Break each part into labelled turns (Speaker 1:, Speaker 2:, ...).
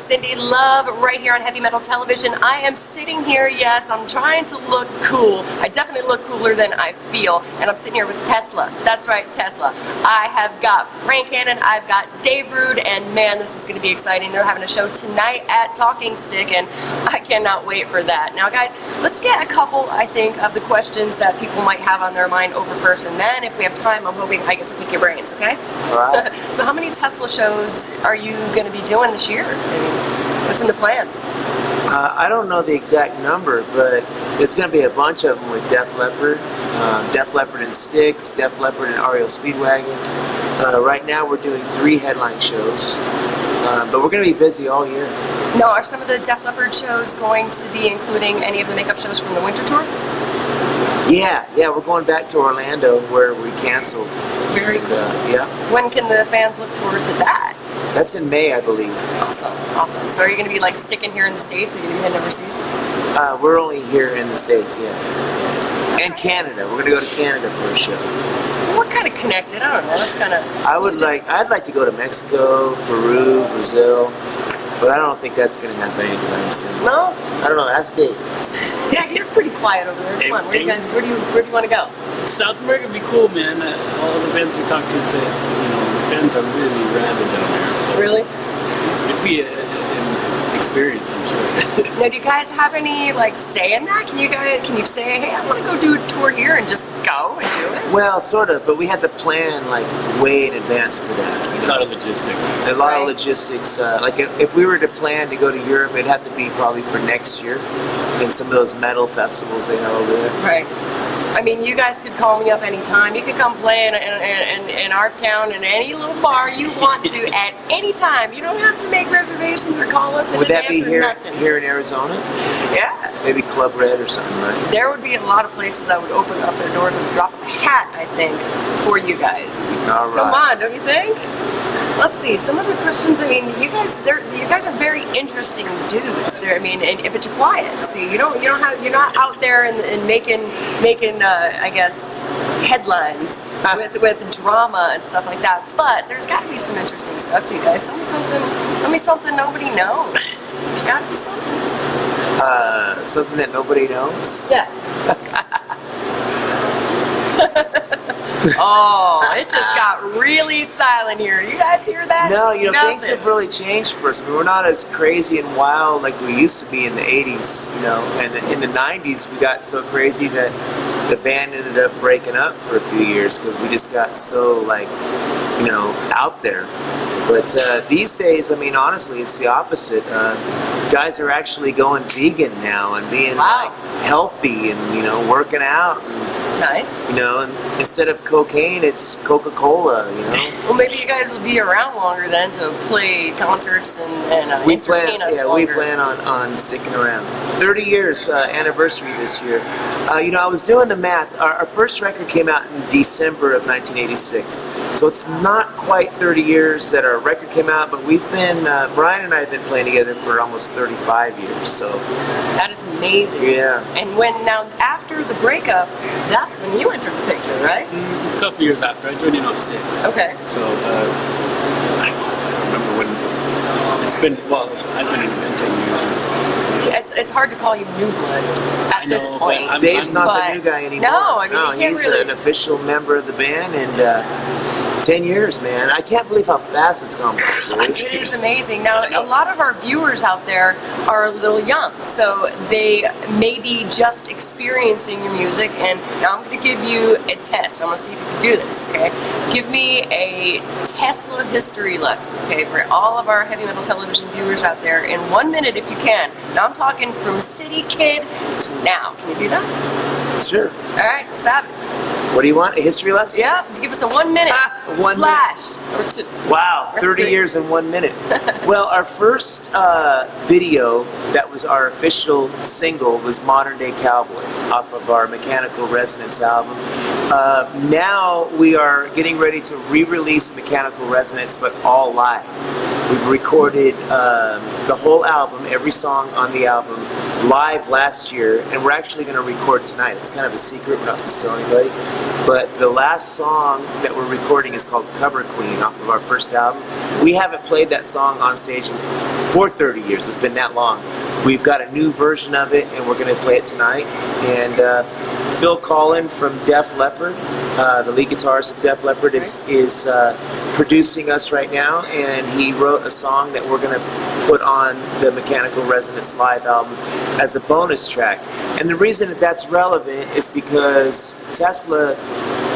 Speaker 1: Cindy Love right here on Heavy Metal Television. I am sitting here, yes, I'm trying to look cool. I definitely look cooler than I feel, and I'm sitting here with Tesla. That's right, Tesla. I have got Frank Hannon, I've got Dave Rude, and man, this is going to be exciting. They're having a show tonight at Talking Stick, and I cannot wait for that. Now guys, let's get a couple, I think, of the questions that people might have on their mind over first, and then if we have time, I'm hoping I get to pick your brains, okay?
Speaker 2: All right.
Speaker 1: So how many Tesla shows are you going to be doing this year? I mean, what's in the plans?
Speaker 2: I don't know the exact number, but there's going to be a bunch of them with Def Leppard, Def Leppard and Styx, Def Leppard and REO Speedwagon. Right now we're doing 3 headline shows, but we're going to be busy all year.
Speaker 1: Now, are some of the Def Leppard shows going to be including any of the makeup shows from the winter tour?
Speaker 2: Yeah, we're going back to Orlando where we canceled.
Speaker 1: Very cool.
Speaker 2: Yeah.
Speaker 1: When can the fans look forward to that?
Speaker 2: That's in May, I believe.
Speaker 1: Awesome, awesome. So are you going to be like sticking here in the States, or are you going to be heading overseas?
Speaker 2: We're only here in the States, yeah. And Canada. We're going to go to Canada for a show.
Speaker 1: We're kind of connected. I don't know. That's kind of.
Speaker 2: I'd like to go to Mexico, Peru, Brazil, but I don't think that's going to happen anytime soon.
Speaker 1: No?
Speaker 2: I don't know. That's Dave.
Speaker 1: Yeah, you're pretty quiet over there. Come on, where do you want to go?
Speaker 3: South America would be cool, man. All the bands we talked to say, the fans are really rabid down there. So
Speaker 1: Really?
Speaker 3: It'd be an experience, I'm sure.
Speaker 1: Now, do you guys have any say in that? Can you say, hey, I want to go do a tour here and just go and do it?
Speaker 2: Well, sort of, but we had to plan way in advance for that.
Speaker 3: A lot of logistics.
Speaker 2: A lot of logistics. If we were to plan to go to Europe, it'd have to be probably for next year in some of those metal festivals they have over there.
Speaker 1: Right. I mean, you guys could call me up anytime. You could come play in our town in any little bar you want to at any time. You don't have to make reservations or call us in
Speaker 2: Would that
Speaker 1: advance
Speaker 2: be
Speaker 1: or nothing.
Speaker 2: here in Arizona?
Speaker 1: Yeah.
Speaker 2: Maybe Club Red or something, right?
Speaker 1: There would be a lot of places I would open up their doors and drop a hat, I think, for you guys.
Speaker 2: All right.
Speaker 1: Come on, don't you think? Let's see, some other questions. I mean, you guys are very interesting dudes. I mean, and but you're quiet. See, you're not out there and making I guess headlines with drama and stuff like that. But there's got to be some interesting stuff to you guys. Tell me something nobody knows. There's got to be something.
Speaker 2: Something that nobody knows?
Speaker 1: Yeah. Oh, it just got really silent here. You guys hear that?
Speaker 2: No,
Speaker 1: Nothing.
Speaker 2: things have really changed for us. I mean, we're not as crazy and wild like we used to be in the 80s, and in the 90s we got so crazy that the band ended up breaking up for a few years because we just got so out there. But these days, I mean, honestly, it's the opposite. Guys are actually going vegan now and being healthy and working out.
Speaker 1: Nice.
Speaker 2: And instead of cocaine, it's Coca-Cola.
Speaker 1: Well, maybe you guys will be around longer then to play concerts and entertain us longer.
Speaker 2: We plan on sticking around. 30 years anniversary this year. I was doing the math. Our first record came out in December of 1986. So it's not quite 30 years that our record came out, but we've been, Brian and I have been playing together for almost 35 years. So
Speaker 1: that is amazing.
Speaker 2: Yeah.
Speaker 1: And now after the breakup, that's when you entered the picture, right?
Speaker 3: A couple years after. I joined in 06.
Speaker 1: Okay.
Speaker 3: So I remember when I've been in 10 years.
Speaker 1: It's hard to call you new blood at this point.
Speaker 2: Dave's not the new guy anymore.
Speaker 1: No, I mean,
Speaker 2: he's an official member of the band, and 10 years, man. I can't believe how fast it's gone.
Speaker 1: It is amazing. Now, a lot of our viewers out there are a little young, so they may be just experiencing your music, and now I'm going to give you a test. I'm going to see if you can do this, okay? Give me a Tesla history lesson, okay, for all of our Heavy Metal Television viewers out there in 1 minute if you can. Now, I'm talking from City Kid to now. Can you do that?
Speaker 2: Sure.
Speaker 1: All right, let's have it.
Speaker 2: What do you want? A history lesson?
Speaker 1: Yeah, give us a 1 minute flash. Or two.
Speaker 2: Wow, 30 years in 1 minute. Well, our first video that was our official single was Modern Day Cowboy off of our Mechanical Resonance album. Now we are getting ready to re-release Mechanical Resonance, but all live. We've recorded the whole album, every song on the album, live last year, and we're actually going to record tonight. It's kind of a secret, we're not supposed to tell anybody. But the last song that we're recording is called Cover Queen off of our first album. We haven't played that song on stage for 30 years. It's been that long. We've got a new version of it, and we're going to play it tonight. And Phil Collin from Def Leppard, the lead guitarist of Def Leppard, is producing us right now, and he wrote a song that we're going to put on the Mechanical Resonance live album as a bonus track. And the reason that that's relevant is because Tesla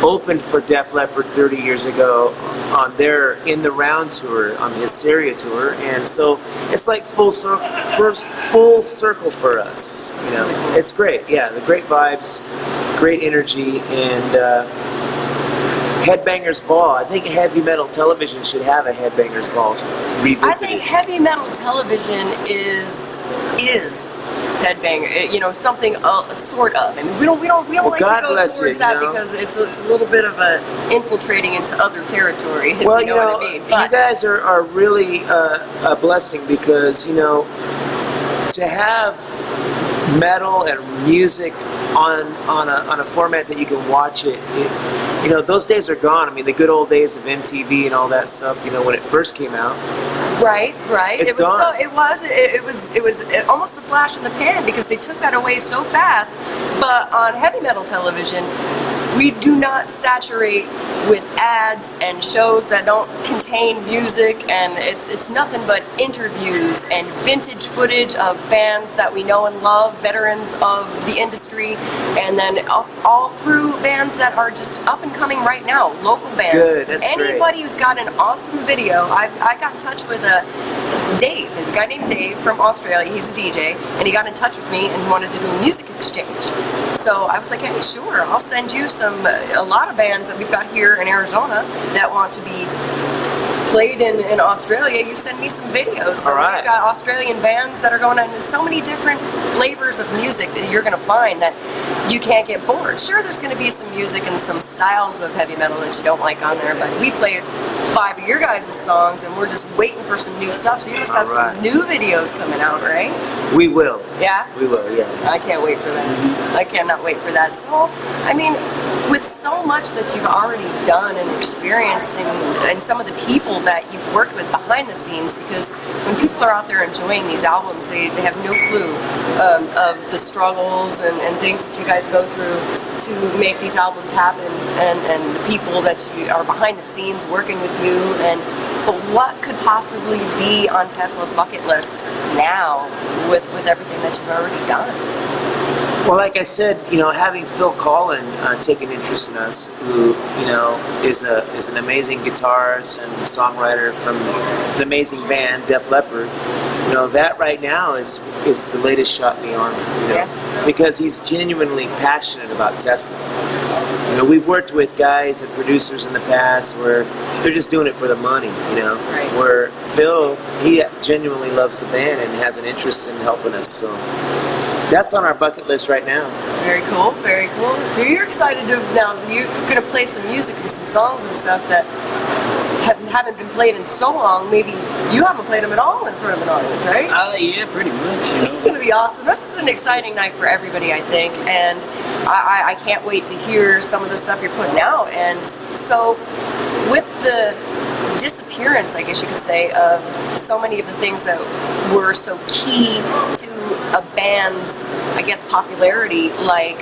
Speaker 2: opened for Def Leppard 30 years ago on their In the Round tour, on the Hysteria tour, and so it's like full circle for us. You know, it's great. Yeah, the great vibes, great energy, and Headbangers Ball. I think Heavy Metal Television should have a Headbangers Ball revisited.
Speaker 1: I think Heavy Metal Television is Headbanger, you know, something sort of. I mean, we don't like
Speaker 2: God
Speaker 1: to go
Speaker 2: bless
Speaker 1: towards
Speaker 2: you,
Speaker 1: that
Speaker 2: you know?
Speaker 1: because it's a little bit of a infiltrating into other territory. If
Speaker 2: Well,
Speaker 1: you know what I mean. But
Speaker 2: you guys are really a blessing because, you know, to have metal and music on a format that you can watch it, you know, those days are gone. I mean, the good old days of MTV and all that stuff, you know, when it first came out.
Speaker 1: Right.
Speaker 2: It's
Speaker 1: It was
Speaker 2: gone.
Speaker 1: it was almost a flash in the pan because they took that away so fast. But on Heavy Metal Television, we do not saturate with ads and shows that don't contain music, and it's nothing but interviews and vintage footage of bands that we know and love, veterans of the industry, and then all through bands that are just up and coming right now, local bands.
Speaker 2: Good, that's
Speaker 1: Anybody
Speaker 2: great.
Speaker 1: who's got an awesome video, I got in touch with Dave. There's a guy named Dave from Australia. He's a DJ, and he got in touch with me and he wanted to do a music exchange. So I was like, hey, sure, I'll send you a lot of bands that we've got here in Arizona that want to be played in Australia. You send me some videos. So
Speaker 2: All right.
Speaker 1: we've got Australian bands that are going on, and so many different flavors of music that you're going to find that you can't get bored. Sure, there's going to be some music and some styles of heavy metal that you don't like on there, but we play 5 of your guys' songs, and we're just waiting for some new stuff. So you must have
Speaker 2: All right.
Speaker 1: some new videos coming out, right?
Speaker 2: We will.
Speaker 1: Yeah?
Speaker 2: We will, yeah.
Speaker 1: I can't wait for that. I cannot wait for that. So, I mean, with so much that you've already done and experienced, and some of the people that you've worked with behind the scenes, because when people are out there enjoying these albums, they have no clue of the struggles and things that you guys go through to make these albums happen, and the people that you are behind the scenes working with you. But what could possibly be on Tesla's bucket list now with everything that you've already done?
Speaker 2: Well, like I said, you know, having Phil Collin take an interest in us, who, you know, is an amazing guitarist and songwriter from the amazing band Def Leppard, you know, that right now is the latest shot in the arm, you know,
Speaker 1: Yeah.
Speaker 2: because he's genuinely passionate about Tesla. You know, we've worked with guys and producers in the past where they're just doing it for the money, you know,
Speaker 1: Right.
Speaker 2: where Phil, he genuinely loves the band and has an interest in helping us, so that's on our bucket list right now.
Speaker 1: Very cool, very cool. So you're excited to now? You're gonna play some music and some songs and stuff that haven't been played in so long. Maybe you haven't played them at all in front of an audience, right?
Speaker 3: Yeah, pretty much. You
Speaker 1: This is
Speaker 3: know.
Speaker 1: gonna be awesome. This is an exciting night for everybody, I think, and I can't wait to hear some of the stuff you're putting out. And so, with the disappearance, I guess you could say, of so many of the things that were so key to a band's, I guess, popularity, like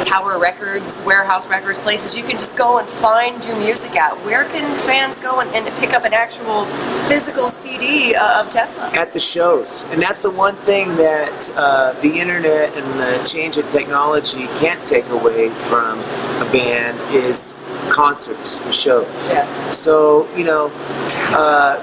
Speaker 1: Tower Records, Warehouse Records, places you can just go and find your music at. Where can fans go and pick up an actual physical CD of Tesla?
Speaker 2: At the shows. And that's the one thing that the internet and the change in technology can't take away from a band is concerts and shows.
Speaker 1: Yeah.
Speaker 2: So, you know,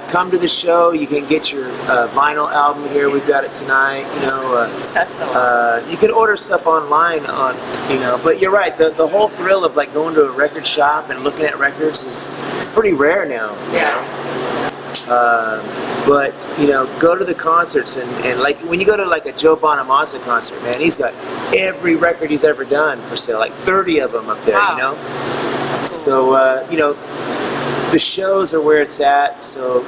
Speaker 2: come to the show. You can get your vinyl album here. We've got it tonight. You know,
Speaker 1: That's so awesome.
Speaker 2: you can order stuff online on, you know, but you're right. The whole thrill of like going to a record shop and looking at records is pretty rare now. You
Speaker 1: Yeah.
Speaker 2: know? But, you know, go to the concerts and like when you go to like a Joe Bonamassa concert, man, he's got every record he's ever done for sale, like 30 of them up there,
Speaker 1: Wow.
Speaker 2: you know? So, you know, the shows are where it's at, so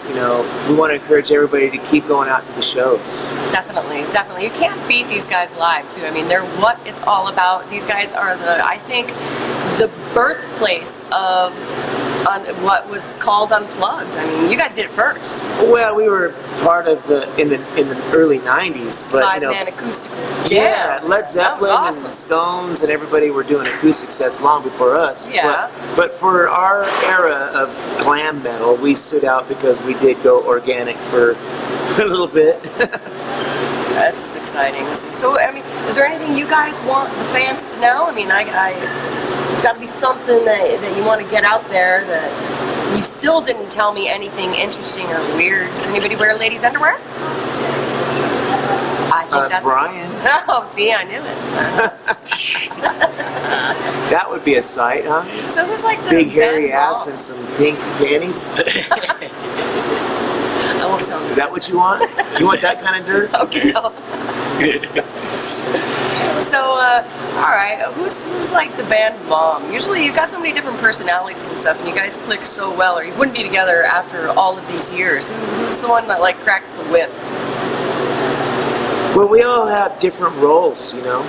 Speaker 2: we want to encourage everybody to keep going out to the shows.
Speaker 1: Definitely, definitely. You can't beat these guys live, too. I mean, they're what it's all about. These guys are I think, the birthplace of what was called Unplugged. I mean, you guys did it first.
Speaker 2: Well, we were part of in the early '90s, but
Speaker 1: Five-man acoustic jam.
Speaker 2: yeah, Led Zeppelin
Speaker 1: awesome.
Speaker 2: and the Stones and everybody were doing acoustic sets long before us.
Speaker 1: Yeah.
Speaker 2: But for our era of glam metal, we stood out because we did go organic for a little bit.
Speaker 1: That's just exciting. So, I mean, is there anything you guys want the fans to know? I mean, there's got to be something that you want to get out there that you still didn't tell me anything interesting or weird. Does anybody wear ladies' underwear? I think that's
Speaker 2: Brian.
Speaker 1: Oh, see, I knew it.
Speaker 2: That would be a sight, huh?
Speaker 1: So who's like the
Speaker 2: Big hairy
Speaker 1: Van
Speaker 2: ass
Speaker 1: Gogh?
Speaker 2: and some pink panties.
Speaker 1: I won't tell you.
Speaker 2: Is that what you want? You want that kind of dirt?
Speaker 1: Okay, no. So, all right, who's like the band M.O.M.S? Usually you've got so many different personalities and stuff, and you guys click so well, or you wouldn't be together after all of these years. Who's the one that like cracks the whip?
Speaker 2: Well, we all have different roles,
Speaker 1: I know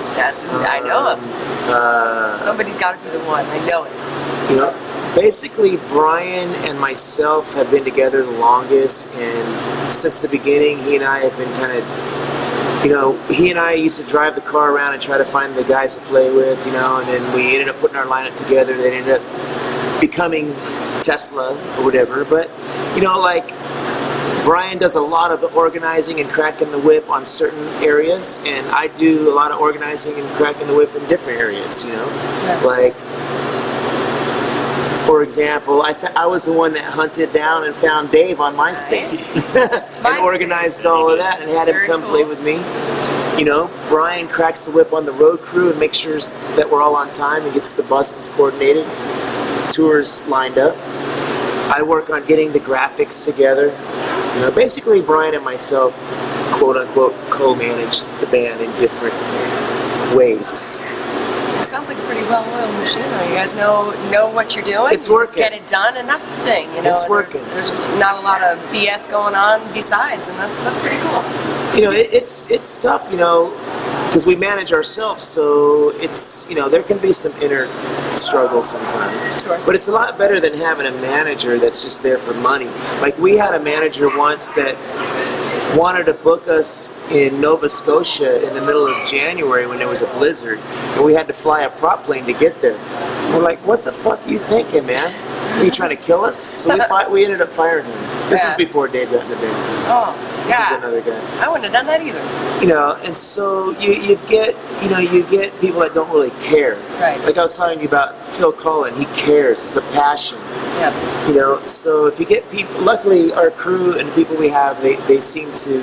Speaker 1: him. Somebody's got to be the one. I know it.
Speaker 2: Basically, Brian and myself have been together the longest, and since the beginning, he and I have been kind of, he and I used to drive the car around and try to find the guys to play with, and then we ended up putting our lineup together. They ended up becoming Tesla or whatever, but, like, Brian does a lot of the organizing and cracking the whip on certain areas, and I do a lot of organizing and cracking the whip in different areas,
Speaker 1: Yeah.
Speaker 2: Like, for example, I was the one that hunted down and found Dave on MySpace and organized all of that and had him
Speaker 1: Very
Speaker 2: come
Speaker 1: cool.
Speaker 2: play with me. Brian cracks the whip on the road crew and makes sure that we're all on time and gets the buses coordinated, tours lined up. I work on getting the graphics together. Basically, Brian and myself, quote unquote, co-manage the band in different ways.
Speaker 1: It sounds like a pretty well-oiled machine. You guys know what you're doing.
Speaker 2: It's
Speaker 1: You
Speaker 2: working.
Speaker 1: Just get it done, and that's the thing.
Speaker 2: It's
Speaker 1: and
Speaker 2: working.
Speaker 1: There's not a lot of BS going on besides, and that's pretty cool.
Speaker 2: It's tough, because we manage ourselves, so it's, there can be some inner struggles sometimes.
Speaker 1: Sure.
Speaker 2: But it's a lot better than having a manager that's just there for money. Like, we had a manager once that wanted to book us in Nova Scotia in the middle of January when there was a blizzard, and we had to fly a prop plane to get there. We're like, what the fuck are you thinking, man? Are you trying to kill us? So we ended up firing him. This was before Dave got in the band.
Speaker 1: Oh,
Speaker 2: This
Speaker 1: yeah.
Speaker 2: is another guy.
Speaker 1: I wouldn't have done that either.
Speaker 2: And so you get people that don't really care.
Speaker 1: Right.
Speaker 2: Like I was telling you about Phil Cullen, he cares. It's a passion.
Speaker 1: Yeah.
Speaker 2: So if you get people, luckily our crew and the people we have, they seem to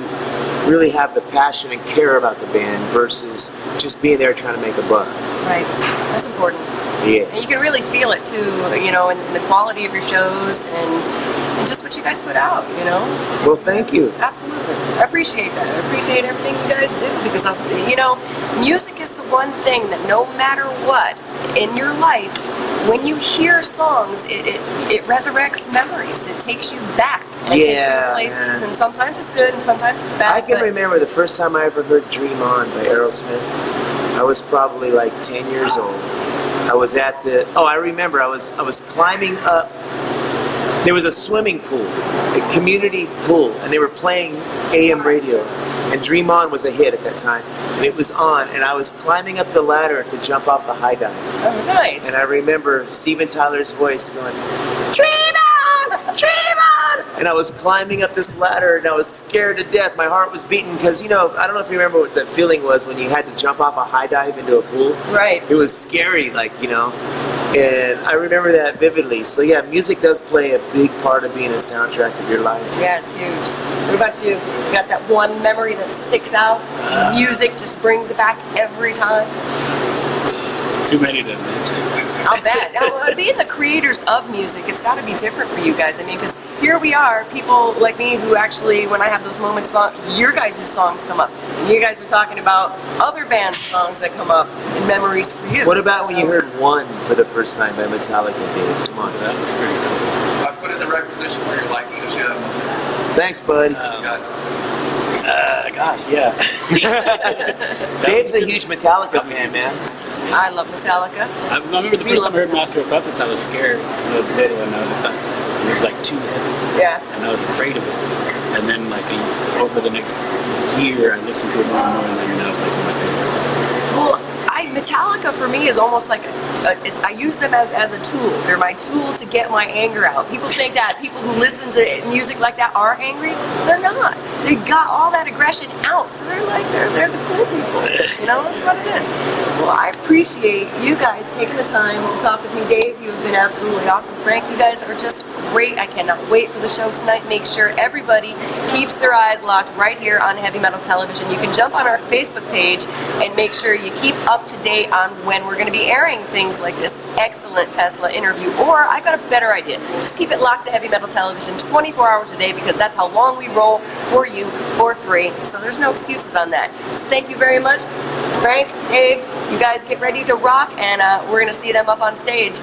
Speaker 2: really have the passion and care about the band versus just being there trying to make a buck.
Speaker 1: Right. That's important.
Speaker 2: Yeah.
Speaker 1: And you can really feel it too, in the quality of your shows and just what you guys put out,
Speaker 2: Well, thank you.
Speaker 1: Absolutely. I appreciate that. I appreciate everything you guys do because, music is the one thing that no matter what in your life, when you hear songs, it resurrects memories. It takes you back and it takes you to places, and sometimes it's good and sometimes it's bad.
Speaker 2: I can remember the first time I ever heard Dream On by Aerosmith. I was probably like 10 years old. I was at I remember I was climbing up. There was a swimming pool, a community pool, and they were playing AM radio. And Dream On was a hit at that time. And it was on, and I was climbing up the ladder to jump off the high dive.
Speaker 1: Oh, nice.
Speaker 2: And I remember Steven Tyler's voice going, "Dream on! Dream on!" And I was climbing up this ladder, and I was scared to death. My heart was beating, because, I don't know if you remember what that feeling was when you had to jump off a high dive into a pool.
Speaker 1: Right.
Speaker 2: It was scary, and I remember that vividly. So yeah, music does play a big part of being a soundtrack of your life.
Speaker 1: Yeah, it's huge. What about you? You got that one memory that sticks out? Music just brings it back every time?
Speaker 3: Too many to mention.
Speaker 1: I'll bet. Now, being the creators of music, it's got to be different for you guys. I mean, because here we are, people like me who actually, when I have those moments, your guys' songs come up. And you guys are talking about other bands' songs that come up and memories for you.
Speaker 2: What about when you heard One for the first time by Metallica, Dave? Come on.
Speaker 3: That was pretty cool.
Speaker 4: put in the right position where you're liking the show.
Speaker 2: Thanks, bud.
Speaker 3: Gosh, yeah.
Speaker 2: Dave's a huge Metallica fan, man.
Speaker 1: I love Metallica.
Speaker 3: I remember the first time I heard Master of Puppets, I was scared. I was little and I thought it was like too heavy.
Speaker 1: Yeah.
Speaker 3: And I was afraid of it. And then like over the next year, I listened to it more and more, and then now it's like one of my favorite.
Speaker 1: Well, Metallica for me is almost like I use them as a tool. They're my tool to get my anger out. People think that people who listen to music like that are angry. They're not. They got all that aggression out, so they're the cool people. You know, that's what it is. Well, I appreciate you guys taking the time to talk with me, Dave. You've been absolutely awesome. Frank, you guys are just great. I cannot wait for the show tonight. Make sure everybody keeps their eyes locked right here on Heavy Metal Television. You can jump on our Facebook page and make sure you keep up to date on when we're going to be airing things like this excellent Tesla interview. Or I got a better idea. Just keep it locked to Heavy Metal Television 24 hours a day, because that's how long we roll for you for free. So there's no excuses on that. So thank you very much. Frank, Dave, you guys get ready to rock, and we're going to see them up on stage.